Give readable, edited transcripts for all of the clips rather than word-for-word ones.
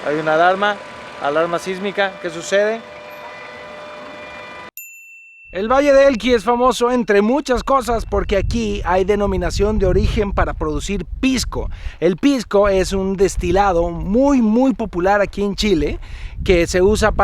Hay una alarma sísmica. ¿Qué sucede? El Valle de Elqui es famoso entre muchas cosas porque aquí hay denominación de origen para producir pisco. El pisco es un destilado muy popular aquí en Chile que se usa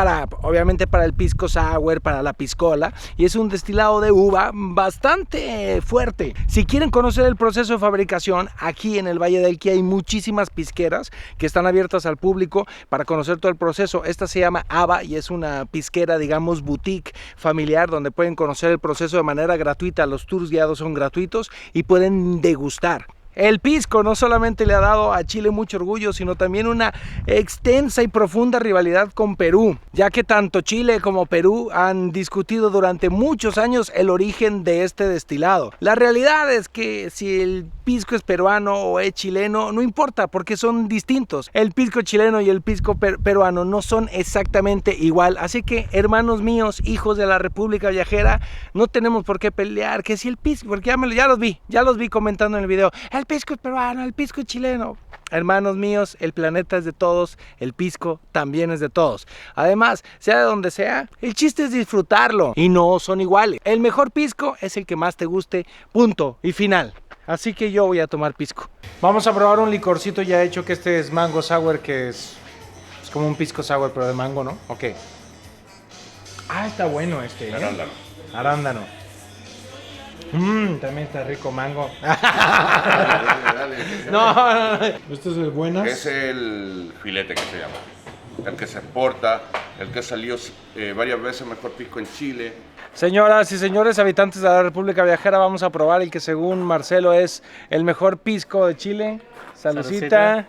obviamente para el pisco sour, para la piscola, y es un destilado de uva bastante fuerte. Si quieren conocer el proceso de fabricación, aquí en el Valle de Elqui hay muchísimas pisqueras que están abiertas al público para conocer todo el proceso. Esta se llama Aba y es una pisquera, digamos, boutique familiar donde pueden conocer el proceso de manera gratuita. Los tours guiados son gratuitos y pueden degustar. El pisco no solamente le ha dado a Chile mucho orgullo, sino también una extensa y profunda rivalidad con Perú, ya que tanto Chile como Perú han discutido durante muchos años el origen de este destilado. La realidad es que si el pisco es peruano o es chileno, no importa porque son distintos. El pisco chileno y el pisco peruano no son exactamente igual, así que hermanos míos, hijos de la República Viajera, no tenemos por qué pelear que si el pisco, porque ya los vi comentando en el video, el pisco es peruano, el pisco es chileno. Hermanos míos, el planeta es de todos, el pisco también es de todos. Además, sea de donde sea, el chiste es disfrutarlo y no son iguales. El mejor pisco es el que más te guste, punto y final. Así que yo voy a tomar pisco. Vamos a probar un licorcito ya hecho, que este es mango sour, que es como un pisco sour pero de mango, ¿no? Ok. Ah, está bueno este, ¿eh? Arándano. También está rico mango. Dale. No. ¿Este es el buenas? Es el filete que se llama. El que se exporta, el que salió varias veces mejor pisco en Chile. Señoras y señores habitantes de la República Viajera, vamos a probar el que según Marcelo es el mejor pisco de Chile. Saludcita.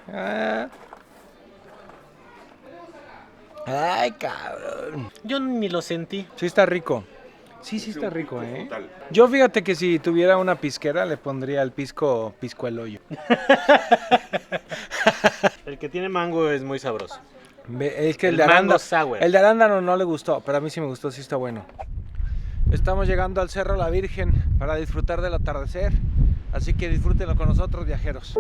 Ay, cabrón. Yo ni lo sentí. Sí está rico. Sí está rico, ¿eh? Yo fíjate que si tuviera una pisquera le pondría el pisco el hoyo. El que tiene mango es muy sabroso. Es que el mango sour. El de arándano no le gustó, pero a mí sí me gustó, sí está bueno. Estamos llegando al Cerro La Virgen para disfrutar del atardecer, así que disfrútenlo con nosotros, viajeros.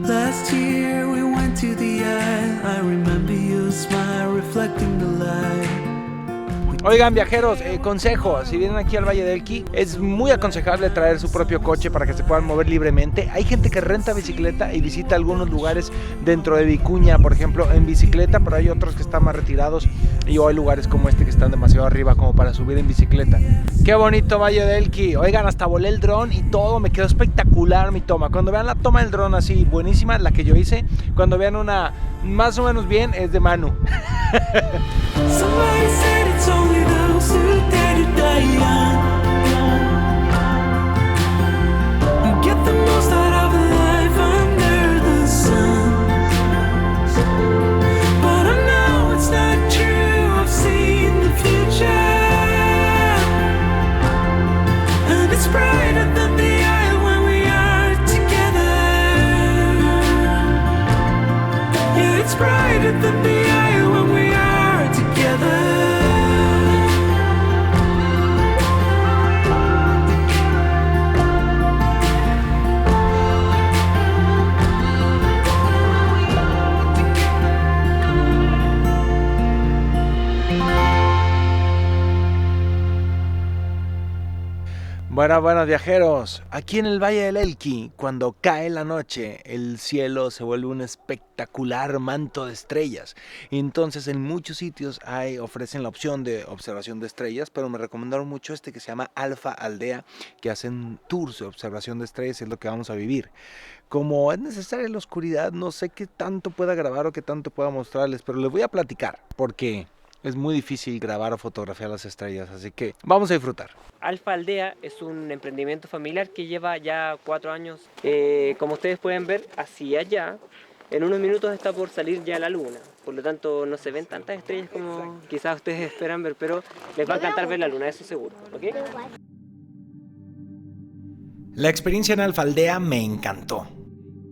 Last year we went to the eye. I remember your smile reflecting the light. Oigan, viajeros, consejo, si vienen aquí al Valle de Elqui, es muy aconsejable traer su propio coche para que se puedan mover libremente. Hay gente que renta bicicleta y visita algunos lugares dentro de Vicuña, por ejemplo, en bicicleta, pero hay otros que están más retirados y hay lugares como este que están demasiado arriba como para subir en bicicleta. Qué bonito Valle de Elqui. Oigan, hasta volé el dron y todo, me quedó espectacular mi toma. Cuando vean la toma del dron así, buenísima, la que yo hice, cuando vean una más o menos bien, es de Manu. Somebody said it's only those who dare to die young. You get the most out of life under the sun. But I know it's not true. I've seen the future, and it's brighter than the eye when we are together. Yeah, it's brighter than the eye when we are together. Buenas viajeros, aquí en el Valle del Elqui, cuando cae la noche, el cielo se vuelve un espectacular manto de estrellas. Y entonces en muchos sitios ofrecen la opción de observación de estrellas, pero me recomendaron mucho este que se llama Alfa Aldea, que hacen tours de observación de estrellas, es lo que vamos a vivir. Como es necesaria la oscuridad, no sé qué tanto pueda grabar o qué tanto pueda mostrarles, pero les voy a platicar, porque es muy difícil grabar o fotografiar las estrellas, así que vamos a disfrutar. Alfa Aldea es un emprendimiento familiar que lleva ya 4 años. Como ustedes pueden ver, hacia allá, en unos minutos está por salir ya la luna. Por lo tanto, no se ven tantas estrellas como quizás ustedes esperan ver, pero les va a encantar ver la luna, eso seguro. ¿Okay? La experiencia en Alfa Aldea me encantó.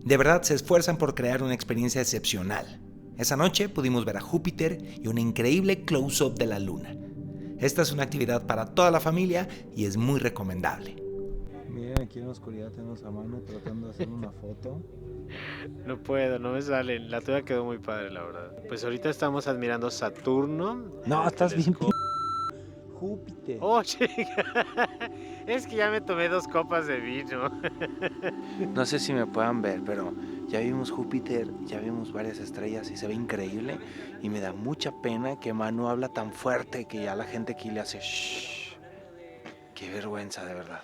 De verdad se esfuerzan por crear una experiencia excepcional. Esa noche pudimos ver a Júpiter y un increíble close-up de la luna. Esta es una actividad para toda la familia y es muy recomendable. Miren, aquí en la oscuridad tenemos a Manu tratando de hacer una foto. No puedo, no me salen. La tuya quedó muy padre, la verdad. Pues ahorita estamos admirando Saturno. No, estás bien. Telescopio. Júpiter. Oh, chica. Es que ya me tomé 2 copas de vino. No sé si me puedan ver, pero ya vimos Júpiter, ya vimos varias estrellas y se ve increíble. Y me da mucha pena que Manu habla tan fuerte que ya la gente aquí le hace shh. Qué vergüenza, de verdad.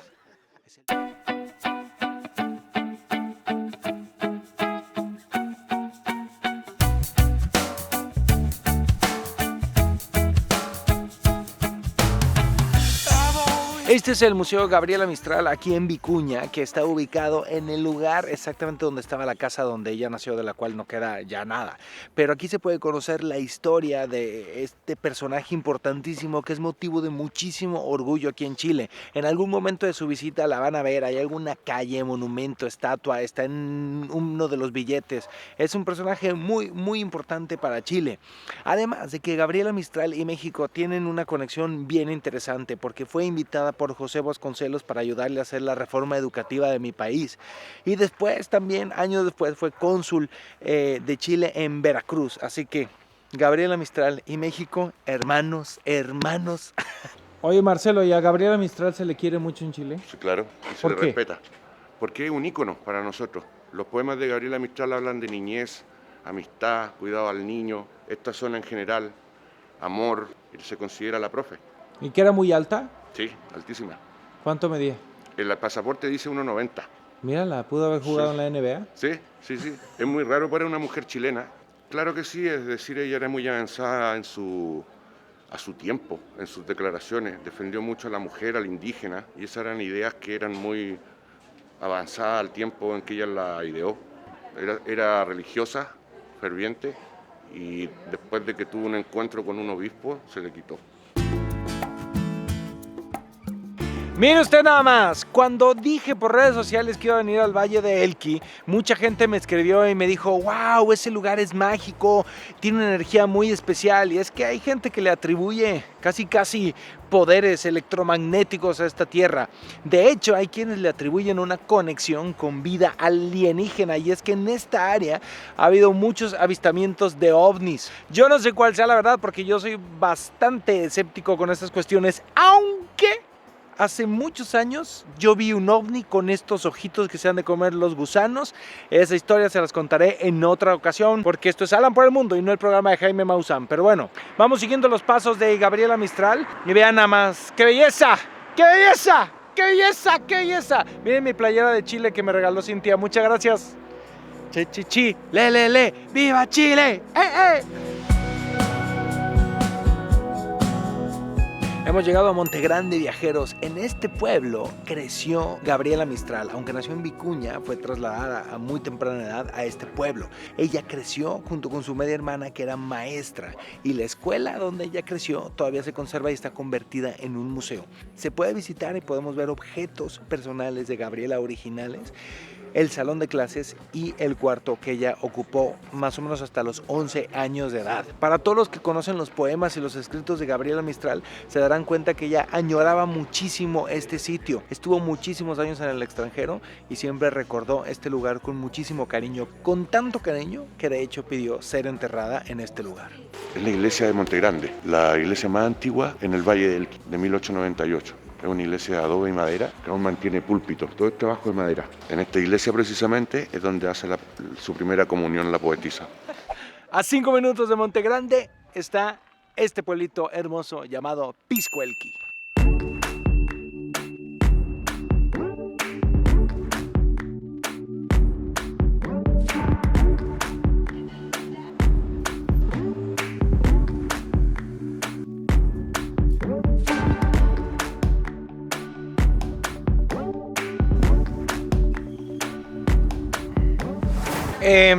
Este es el Museo Gabriela Mistral aquí en Vicuña, que está ubicado en el lugar exactamente donde estaba la casa donde ella nació, de la cual no queda ya nada. Pero aquí se puede conocer la historia de este personaje importantísimo que es motivo de muchísimo orgullo aquí en Chile. En algún momento de su visita la van a ver, hay alguna calle, monumento, estatua, está en uno de los billetes. Es un personaje muy importante para Chile. Además de que Gabriela Mistral y México tienen una conexión bien interesante porque fue invitada por José Vasconcelos para ayudarle a hacer la reforma educativa de mi país. Y después también, años después, fue cónsul de Chile en Veracruz. Así que Gabriela Mistral y México, hermanos. Oye, Marcelo, ¿y a Gabriela Mistral se le quiere mucho en Chile? Sí, claro, y se ¿Por le qué? respeta. Porque es un ícono para nosotros. Los poemas de Gabriela Mistral hablan de niñez, amistad, cuidado al niño, esta zona en general, amor, y se considera la profe. ¿Y que era muy alta? Sí, altísima. ¿Cuánto medía? El pasaporte dice 1,90. Mírala, pudo haber jugado en la NBA. Sí. Es muy raro para una mujer chilena. Claro que sí, es decir, ella era muy avanzada a su tiempo, en sus declaraciones. Defendió mucho a la mujer, al indígena, y esas eran ideas que eran muy avanzadas al tiempo en que ella la ideó. Era religiosa, ferviente, y después de que tuvo un encuentro con un obispo, se le quitó. Mire usted nada más, cuando dije por redes sociales que iba a venir al Valle de Elqui, mucha gente me escribió y me dijo, wow, ese lugar es mágico, tiene una energía muy especial. Y es que hay gente que le atribuye casi poderes electromagnéticos a esta tierra. De hecho, hay quienes le atribuyen una conexión con vida alienígena, y es que en esta área ha habido muchos avistamientos de ovnis. Yo no sé cuál sea la verdad porque yo soy bastante escéptico con estas cuestiones, aunque hace muchos años yo vi un ovni con estos ojitos que se han de comer los gusanos. Esa historia se las contaré en otra ocasión, porque esto es Alan por el Mundo y no el programa de Jaime Maussan. Pero bueno, vamos siguiendo los pasos de Gabriela Mistral y vean nada más. ¡Qué belleza! ¡Qué belleza! ¡Qué belleza! ¡Qué belleza! Miren mi playera de Chile que me regaló Cintia. Muchas gracias. Chi, le. ¡Viva Chile! ¡Eh! Hemos llegado a Montegrande, viajeros. En este pueblo creció Gabriela Mistral. Aunque nació en Vicuña, fue trasladada a muy temprana edad a este pueblo. Ella creció junto con su media hermana, que era maestra, y la escuela donde ella creció todavía se conserva y está convertida en un museo. Se puede visitar y podemos ver objetos personales de Gabriela originales, el salón de clases y el cuarto que ella ocupó más o menos hasta los 11 años de edad. Para todos los que conocen los poemas y los escritos de Gabriela Mistral, se darán cuenta que ella añoraba muchísimo este sitio. Estuvo muchísimos años en el extranjero y siempre recordó este lugar con muchísimo cariño, con tanto cariño que de hecho pidió ser enterrada en este lugar. Es la iglesia de Montegrande, la iglesia más antigua en el Valle de Elqui, de 1898. Es una iglesia de adobe y madera que aún mantiene púlpitos, todo es trabajo de madera. En esta iglesia precisamente es donde hace su primera comunión la poetisa. A 5 minutos de Montegrande está este pueblito hermoso llamado Pisco Elqui.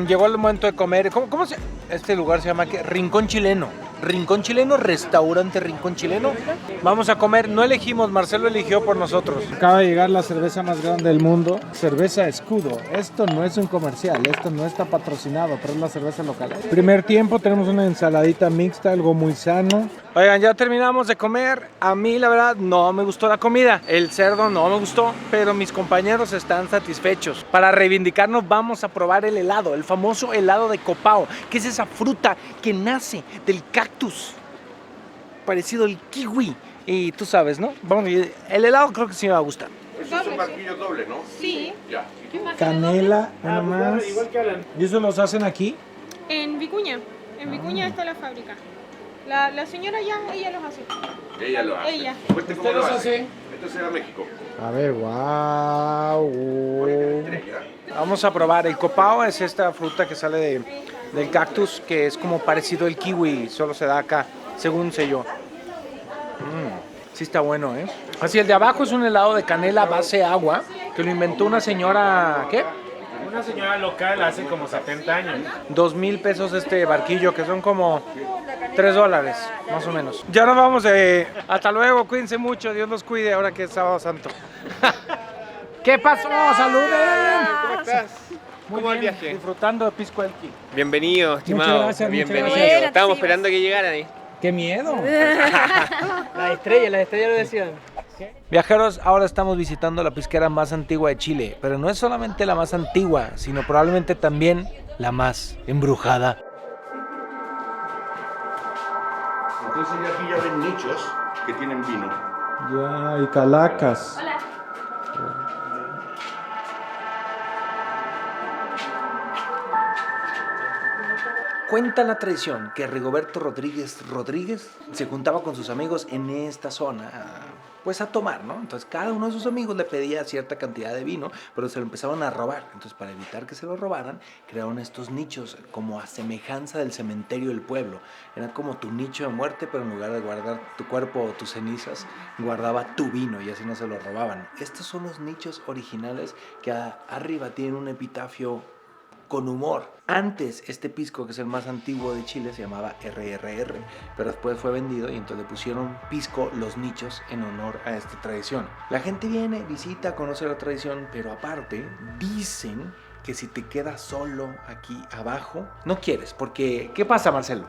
Llegó el momento de comer. ¿Cómo se...? Este lugar se llama ¿qué? Rincón Chileno. Rincón Chileno, restaurante Rincón Chileno. Vamos a comer, no elegimos, Marcelo eligió por nosotros. Acaba de llegar la cerveza más grande del mundo, cerveza Escudo. Esto no es un comercial, esto no está patrocinado, pero es la cerveza local. Primer tiempo tenemos una ensaladita mixta, algo muy sano. Oigan, ya terminamos de comer. A mí la verdad no me gustó la comida. El cerdo no me gustó, pero mis compañeros están satisfechos. Para reivindicarnos vamos a probar el helado, el famoso helado de copao, que es esa fruta que nace del cactus, parecido al kiwi. Y tú sabes, ¿no? Vamos, el helado creo que sí me va a gustar. Esos son barquillos dobles, ¿no? Sí. Ya. ¿Y tú? Canela, nada más. Igual que Alan. ¿Y eso los hacen aquí? En Vicuña. En Vicuña está la fábrica. La señora ya, ella los hace. Ella lo hace. Ella. Cuente cómo lo hace. Esto será México. A ver, wow. Vamos a probar. El copao es esta fruta que sale del cactus, que es como parecido al kiwi, solo se da acá, según sé yo. Sí está bueno, ¿eh? Así, el de abajo es un helado de canela base agua, que lo inventó una señora, ¿qué? Una señora local hace como 70 años. 2,000 pesos este barquillo, que son como $3, más o menos. Ya nos vamos. Hasta luego, cuídense mucho, Dios los cuide ahora que es Sábado Santo. ¿Qué pasó? ¡Saluden! ¿Cómo estás? Muy ¿Cómo va el bien, viaje? disfrutando de Pisco Elqui. Bienvenido, estimado. gracias, muchas Bienvenido. gracias. Estábamos esperando que llegaran ahí. ¡Qué miedo! Las estrellas lo decían. Viajeros, ahora estamos visitando la pisquera más antigua de Chile, pero no es solamente la más antigua, sino probablemente también la más embrujada. Entonces aquí ya ven nichos que tienen vino. Ya, y calacas. Cuenta la tradición que Rigoberto Rodríguez se juntaba con sus amigos en esta zona, pues a tomar, ¿no? Entonces cada uno de sus amigos le pedía cierta cantidad de vino, pero se lo empezaron a robar. Entonces, para evitar que se lo robaran, crearon estos nichos como a semejanza del cementerio del pueblo. Era como tu nicho de muerte, pero en lugar de guardar tu cuerpo o tus cenizas, guardaba tu vino y así no se lo robaban. Estos son los nichos originales que arriba tienen un epitafio con humor. Antes este pisco, que es el más antiguo de Chile, se llamaba RRR, pero después fue vendido y entonces le pusieron pisco Los Nichos en honor a esta tradición. La gente viene, visita, conoce la tradición, pero aparte dicen que si te quedas solo aquí abajo, no quieres, porque ¿qué pasa, Marcelo?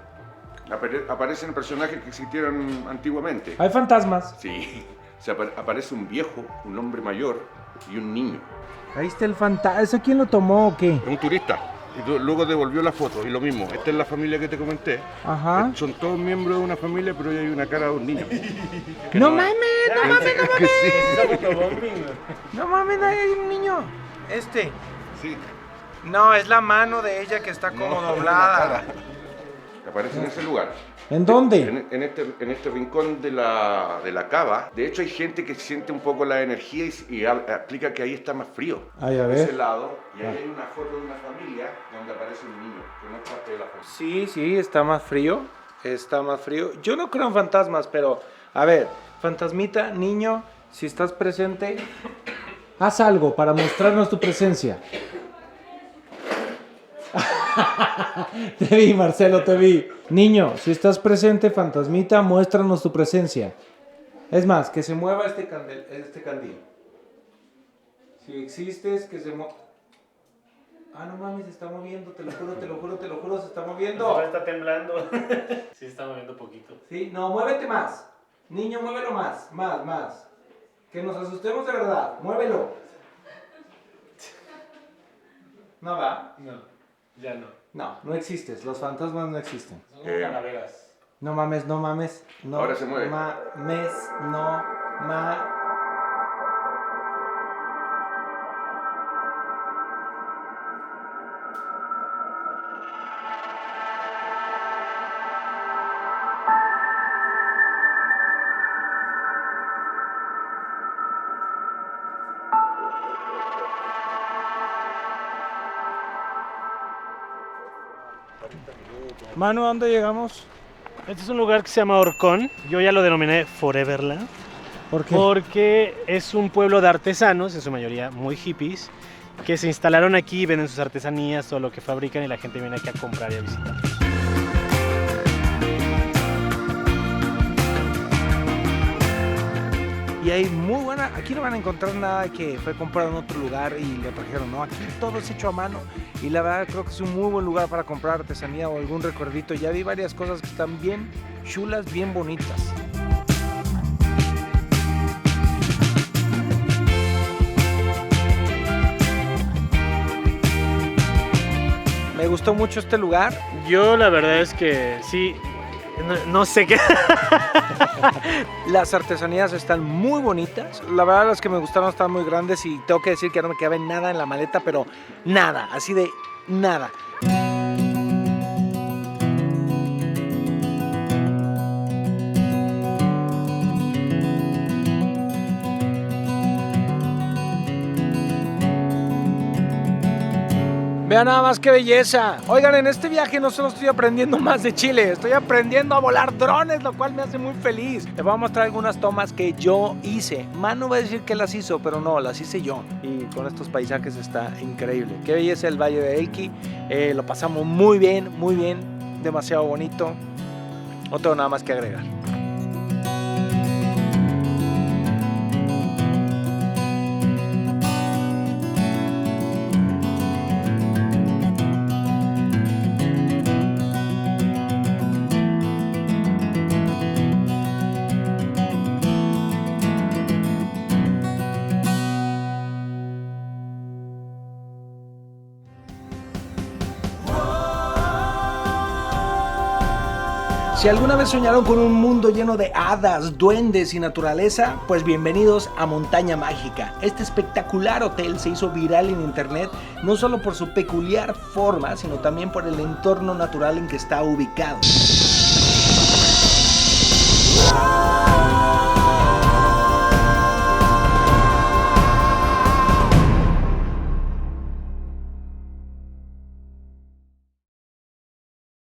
Aparecen personajes que existieron antiguamente. Hay fantasmas. Sí. Aparece un viejo, un hombre mayor y un niño. Ahí está el fantasma. ¿Ese quién lo tomó o qué? Es un turista. Y luego devolvió la foto y lo mismo. Esta es la familia que te comenté. Ajá. Son todos miembros de una familia, pero hay una cara de un niño. ¡No mames! ¡No mames! ¡No mames! No mames, ahí hay un niño. Este. Sí. No, es la mano de ella que está como doblada. Aparece en ese lugar. ¿En dónde? En este rincón de la cava. De hecho, hay gente que siente un poco la energía y explica que ahí está más frío. Ay, a De ver. ese lado. Y ahí hay una foto de una familia donde aparece un niño, que no es parte de la foto. Sí, está más frío. Está más frío. Yo no creo en fantasmas, pero a ver, fantasmita, niño, si estás presente, Haz algo para mostrarnos tu presencia. Te vi, Marcelo, te vi. Niño, si estás presente, fantasmita, muéstranos tu presencia. Es más, que se mueva este candil. Si existes, que se mueva. Ah, no mames, se está moviendo, te lo juro, se está moviendo. Está temblando. Sí, se está moviendo poquito. Sí, no, muévete más. Niño, muévelo más. Que nos asustemos de verdad. Muévelo. ¿No va? No, ya no. No existes. Los fantasmas no existen. Son como calaveras. No mames. No Ahora se mueve. Manu, ¿a dónde llegamos? Este es un lugar que se llama Horcón. Yo ya lo denominé Foreverland. ¿Por qué? Porque es un pueblo de artesanos, en su mayoría muy hippies, que se instalaron aquí, venden sus artesanías o lo que fabrican y la gente viene aquí a comprar y a visitar. Y hay muy buena, aquí no van a encontrar nada que fue comprado en otro lugar y lo trajeron, no, aquí todo es hecho a mano y la verdad creo que es un muy buen lugar para comprar artesanía o algún recuerdito. Ya vi varias cosas que están bien chulas, bien bonitas. Me gustó mucho este lugar. Yo la verdad es que sí, no sé qué. Las artesanías están muy bonitas. La verdad las que me gustaron están muy grandes y tengo que decir que no me cabe nada en la maleta, pero nada, así de nada. Vean nada más qué belleza. Oigan, en este viaje no solo estoy aprendiendo más de Chile, estoy aprendiendo a volar drones, lo cual me hace muy feliz. Les voy a mostrar algunas tomas que yo hice. Manu va a decir que las hizo, pero no, las hice yo. Y con estos paisajes está increíble. Qué belleza el Valle de Elqui. Lo pasamos muy bien, demasiado bonito. No tengo nada más que agregar. Si alguna vez soñaron con un mundo lleno de hadas, duendes y naturaleza, pues bienvenidos a Montaña Mágica. Este espectacular hotel se hizo viral en internet no solo por su peculiar forma, sino también por el entorno natural en que está ubicado.